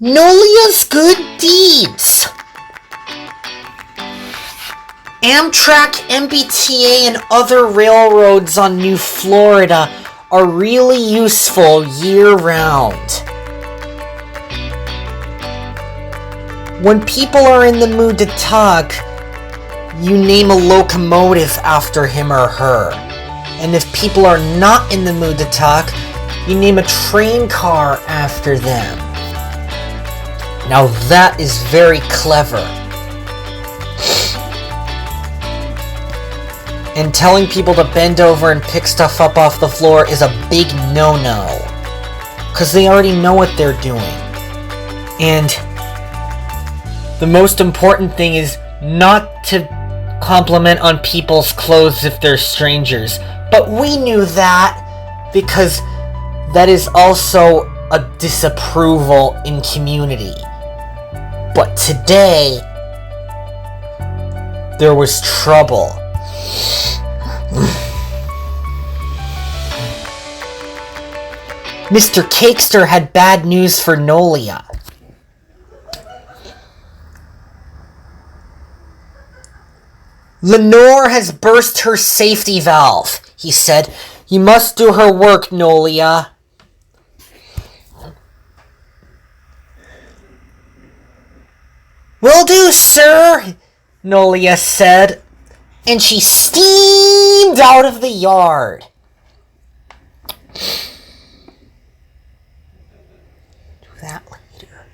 Nolia's good deeds. Amtrak, MBTA, and other railroads on New Florida are really useful year-round. When people are in the mood to talk, you name a locomotive after him or her. And if people are not in the mood to talk, you name a train car after them. Now that is very clever. And telling people to bend over and pick stuff up off the floor is a big no-no. Because they already know what they're doing. And the most important thing is not to compliment on people's clothes if they're strangers. But we knew that because that is also a disapproval in community. But today, there was trouble. Mr. Cakester had bad news for Nolia. Lenore has burst her safety valve, he said. You must do her work, Nolia. Will do, sir, Nolia said, and she steamed out of the yard. Do that later.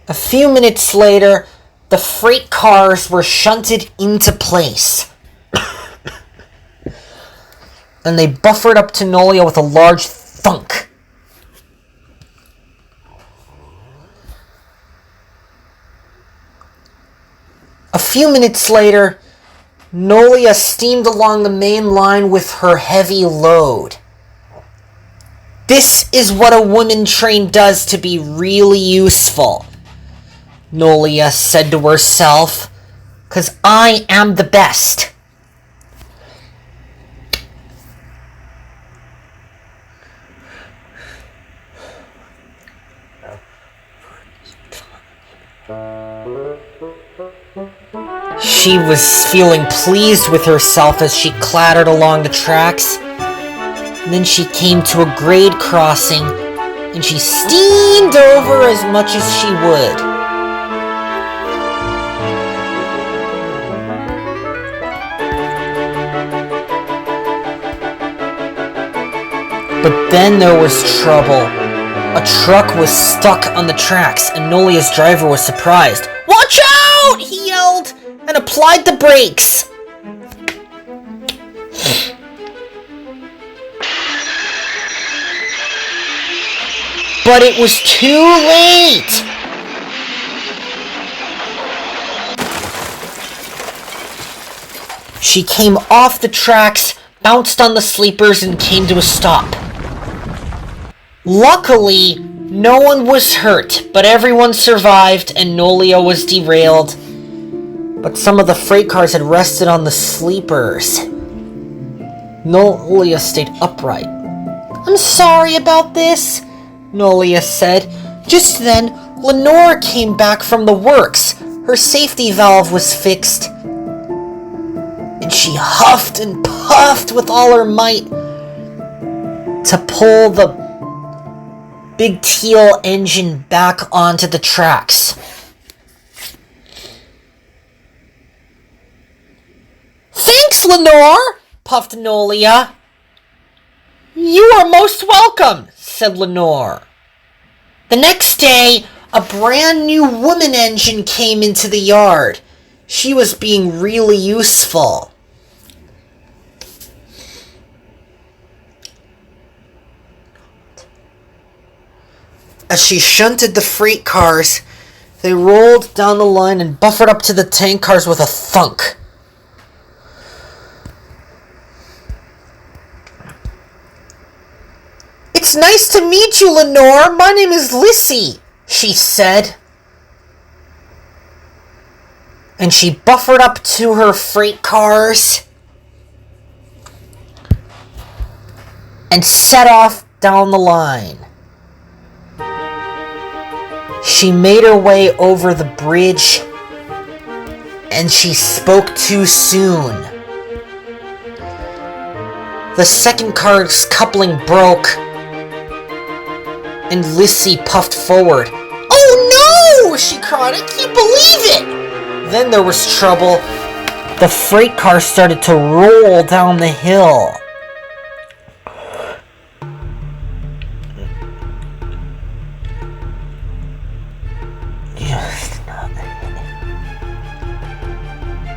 A few minutes later, the freight cars were shunted into place. And they buffered up to Nolia with a large thunk. A few minutes later, Nolia steamed along the main line with her heavy load. This is what a woman train does to be really useful, Nolia said to herself, 'cause I am the best. She was feeling pleased with herself as she clattered along the tracks. And then she came to a grade crossing, and she steamed over as much as she would. But then there was trouble. A truck was stuck on the tracks, and Nolia's driver was surprised. "Watch out!" he yelled, and applied the brakes. But it was too late! She came off the tracks, bounced on the sleepers, and came to a stop. Luckily, no one was hurt, but everyone survived and Nolia was derailed. But some of the freight cars had rested on the sleepers. Nolia stayed upright. "I'm sorry about this," Nolia said. Just then, Lenore came back from the works. Her safety valve was fixed. And she huffed and puffed with all her might to pull the big teal engine back onto the tracks. "Thanks, Lenore," puffed Nolia. "You are most welcome," said Lenore. The next day, a brand new woman engine came into the yard. She was being really useful. As she shunted the freight cars, they rolled down the line and buffered up to the tank cars with a thunk. "It's nice to meet you, Lenore. My name is Lissy," she said. And she buffered up to her freight cars and set off down the line. She made her way over the bridge, and she spoke too soon. The second car's coupling broke, and Lissy puffed forward. "Oh no!" she cried. "I can't believe it!" Then there was trouble. The freight car started to roll down the hill.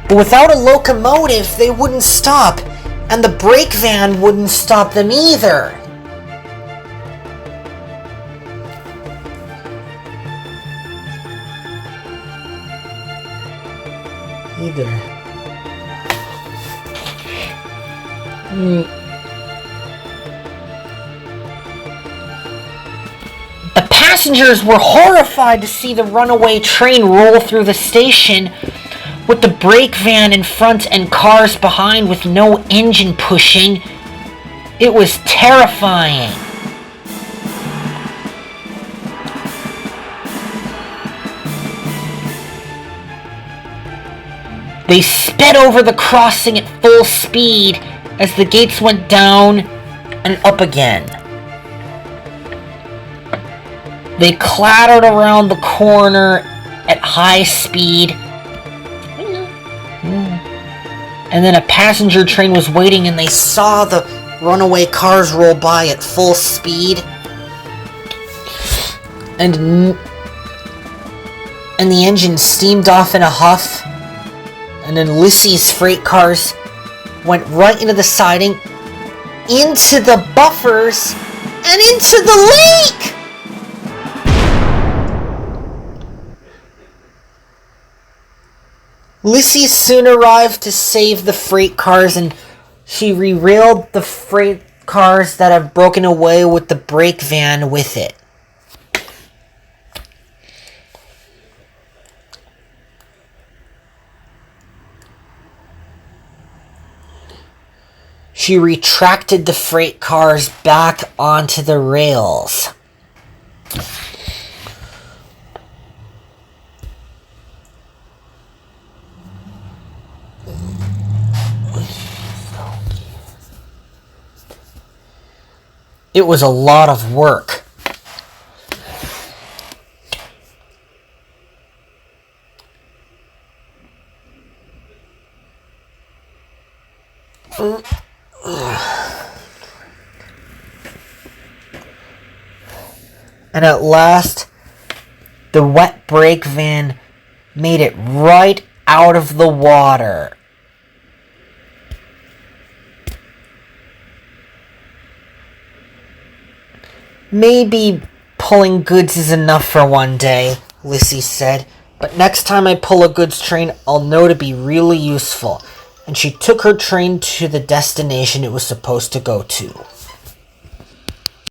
But without a locomotive, they wouldn't stop, and the brake van wouldn't stop them either. The passengers were horrified to see the runaway train roll through the station with the brake van in front and cars behind with no engine pushing. It was terrifying. They sped over the crossing at full speed as the gates went down and up again. They clattered around the corner at high speed, and then a passenger train was waiting, and they saw the runaway cars roll by at full speed, and the engine steamed off in a huff, and then Lissy's freight cars went right into the siding, into the buffers, and into the lake! Lissy soon arrived to save the freight cars, and she derailed the freight cars that had broken away with the brake van with it. She retracted the freight cars back onto the rails. It was a lot of work. And at last, the wet brake van made it right out of the water. Maybe pulling goods is enough for one day, Lissy said, but next time I pull a goods train, I'll know to be really useful. And she took her train to the destination it was supposed to go to.